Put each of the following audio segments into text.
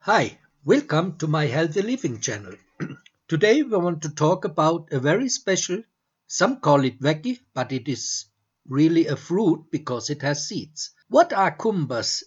Hi, welcome to my Healthy Living channel. Today we want to talk about a very special, some call it veggie, but it is really a fruit because it has seeds. What are cucumbers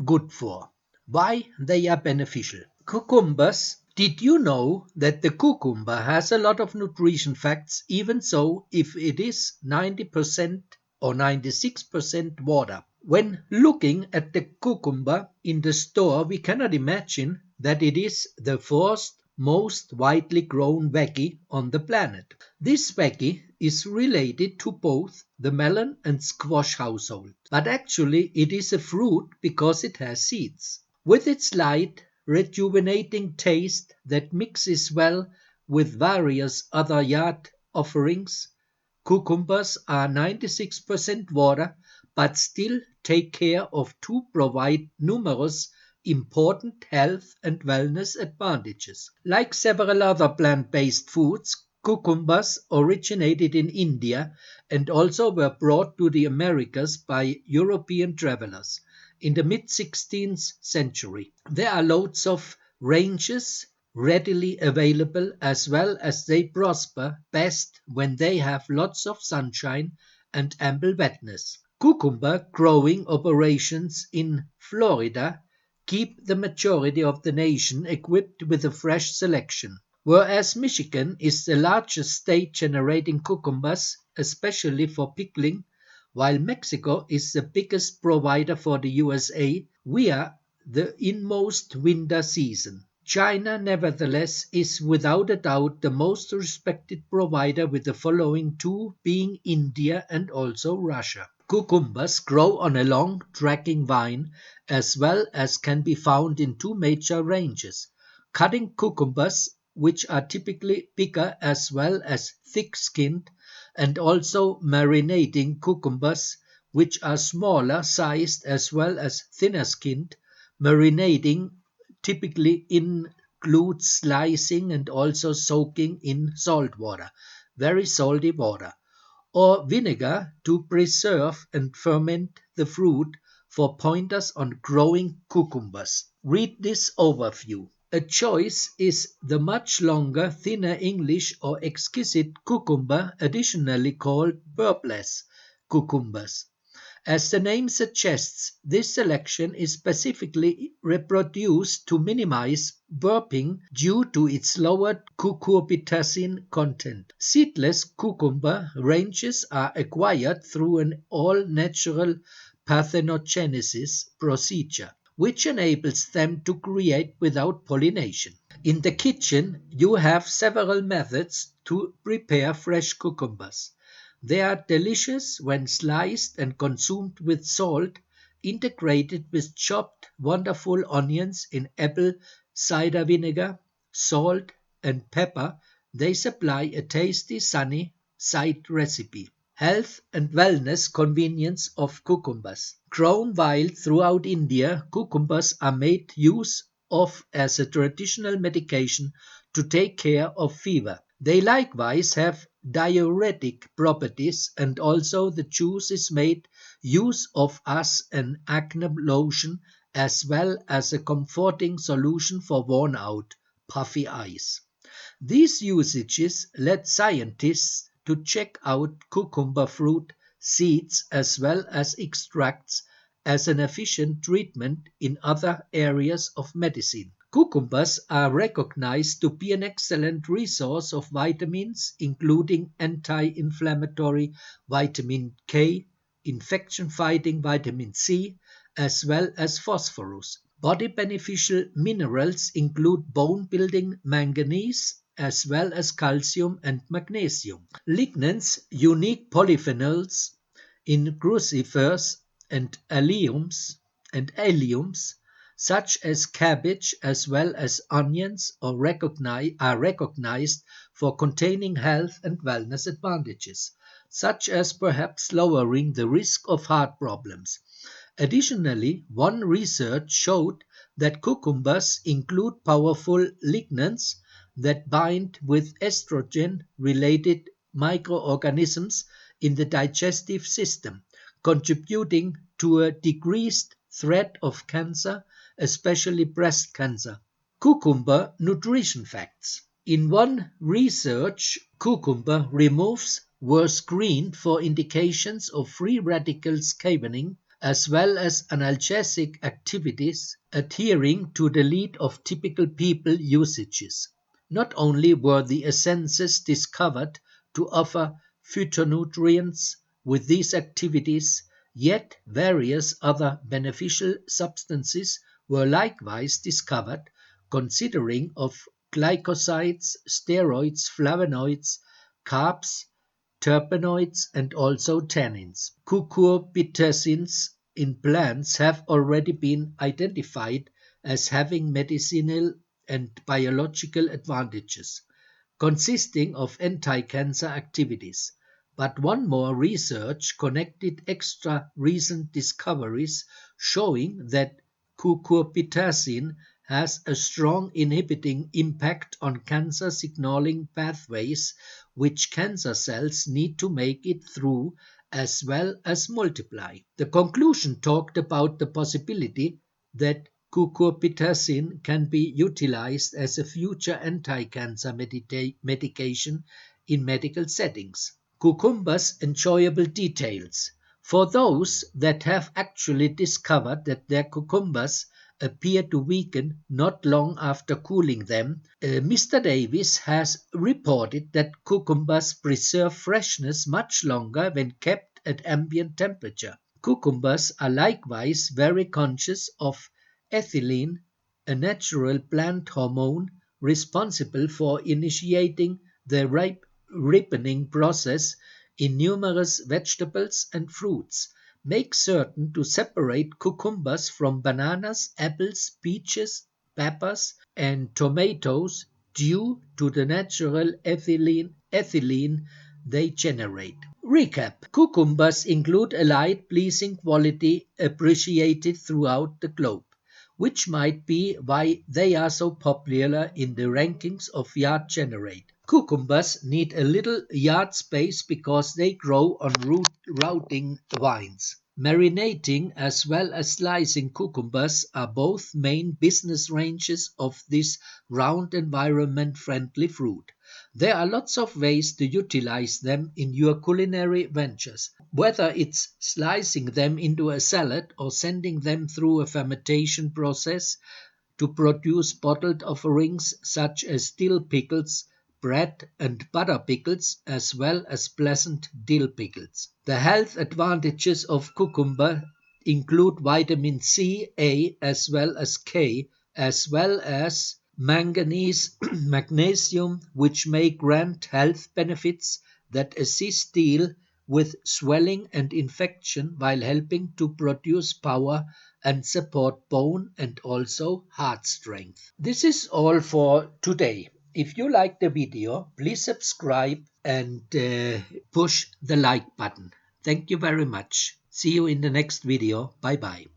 good for? Why they are beneficial? Cucumbers. Did you know that the cucumber has a lot of nutrition facts, even so if it is 90% or 96% water? When looking at the cucumber in the store, we cannot imagine that it is the fourth most widely grown veggie on the planet. This veggie is related to both the melon and squash household, but actually it is a fruit because it has seeds. With its light, rejuvenating taste that mixes well with various other yard offerings, cucumbers are 96% water but still take care of to provide numerous important health and wellness advantages. Like several other plant-based foods, cucumbers originated in India and also were brought to the Americas by European travelers in the mid-16th century. There are loads of ranges readily available as well as they prosper best when they have lots of sunshine and ample wetness. Cucumber growing operations in Florida keep the majority of the nation equipped with a fresh selection. Whereas Michigan is the largest state generating cucumbers, especially for pickling, while Mexico is the biggest provider for the USA via the inmost winter season. China, nevertheless, is without a doubt the most respected provider, with the following two being India and also Russia. Cucumbers grow on a long, dragging vine, as well as can be found in two major ranges: cutting cucumbers, which are typically bigger as well as thick-skinned, and also marinating cucumbers, which are smaller sized as well as thinner-skinned. Marinating typically includes slicing and also soaking in salt water, very salty water, or vinegar to preserve and ferment the fruit. For pointers on growing cucumbers, read this overview. A choice is the much longer, thinner English or exquisite cucumber, additionally called bulbless cucumbers. As the name suggests, this selection is specifically reproduced to minimize burping due to its lower cucurbitacin content. Seedless cucumber ranges are acquired through an all-natural parthenogenesis procedure, which enables them to create without pollination. In the kitchen, you have several methods to prepare fresh cucumbers. They are delicious when sliced and consumed with salt, integrated with chopped wonderful onions in apple cider vinegar, salt, and pepper. They supply a tasty sunny side recipe. Health and wellness convenience of cucumbers. Grown wild throughout India, cucumbers are made use of as a traditional medication to take care of fever. They likewise have diuretic properties, and also the juice is made use of as an acne lotion as well as a comforting solution for worn out, puffy eyes. These usages led scientists to check out cucumber fruit seeds as well as extracts as an efficient treatment in other areas of medicine. Cucumbers are recognized to be an excellent resource of vitamins, including anti-inflammatory vitamin K, infection-fighting vitamin C, as well as phosphorus. Body beneficial minerals include bone-building manganese as well as calcium and magnesium. Lignans, unique polyphenols in crucifers and alliums, such as cabbage as well as onions, are recognized for containing health and wellness advantages, such as perhaps lowering the risk of heart problems. Additionally, one research showed that cucumbers include powerful lignans that bind with estrogen-related microorganisms in the digestive system, contributing to a decreased threat of cancer, especially breast cancer. Cucumber nutrition facts. In one research, cucumber removes were screened for indications of free radical scavening as well as analgesic activities adhering to the lead of typical people usages. Not only were the essences discovered to offer phytonutrients with these activities, yet various other beneficial substances were likewise discovered considering of glycosides, steroids, flavonoids, carbs, terpenoids, and also tannins. Cucurbitacins in plants have already been identified as having medicinal and biological advantages, consisting of anti-cancer activities. But one more research connected extra recent discoveries showing that cucurbitacin has a strong inhibiting impact on cancer signaling pathways which cancer cells need to make it through as well as multiply. The conclusion talked about the possibility that cucurbitacin can be utilized as a future anti-cancer medication in medical settings. Cucumber's enjoyable details. For those that have actually discovered that their cucumbers appear to weaken not long after cooling them, Mr. Davis has reported that cucumbers preserve freshness much longer when kept at ambient temperature. Cucumbers are likewise very conscious of ethylene, a natural plant hormone responsible for initiating the ripening process in numerous vegetables and fruits. Make certain to separate cucumbers from bananas, apples, peaches, peppers, and tomatoes due to the natural ethylene they generate. Recap. Cucumbers include a light, pleasing quality appreciated throughout the globe, which might be why they are so popular in the rankings of yard generate. Cucumbers need a little yard space because they grow on rooting vines. Marinating as well as slicing cucumbers are both main business ranges of this round environment friendly fruit. There are lots of ways to utilize them in your culinary ventures, whether it's slicing them into a salad or sending them through a fermentation process to produce bottled offerings such as dill pickles, bread and butter pickles, as well as pleasant dill pickles. The health advantages of cucumber include vitamin C, A, as well as K, as well as manganese, magnesium, which may grant health benefits that assist deal with swelling and infection while helping to produce power and support bone and also heart strength. This is all for today. If you like the video, please subscribe and push the like button. Thank you very much. See you in the next video. Bye bye.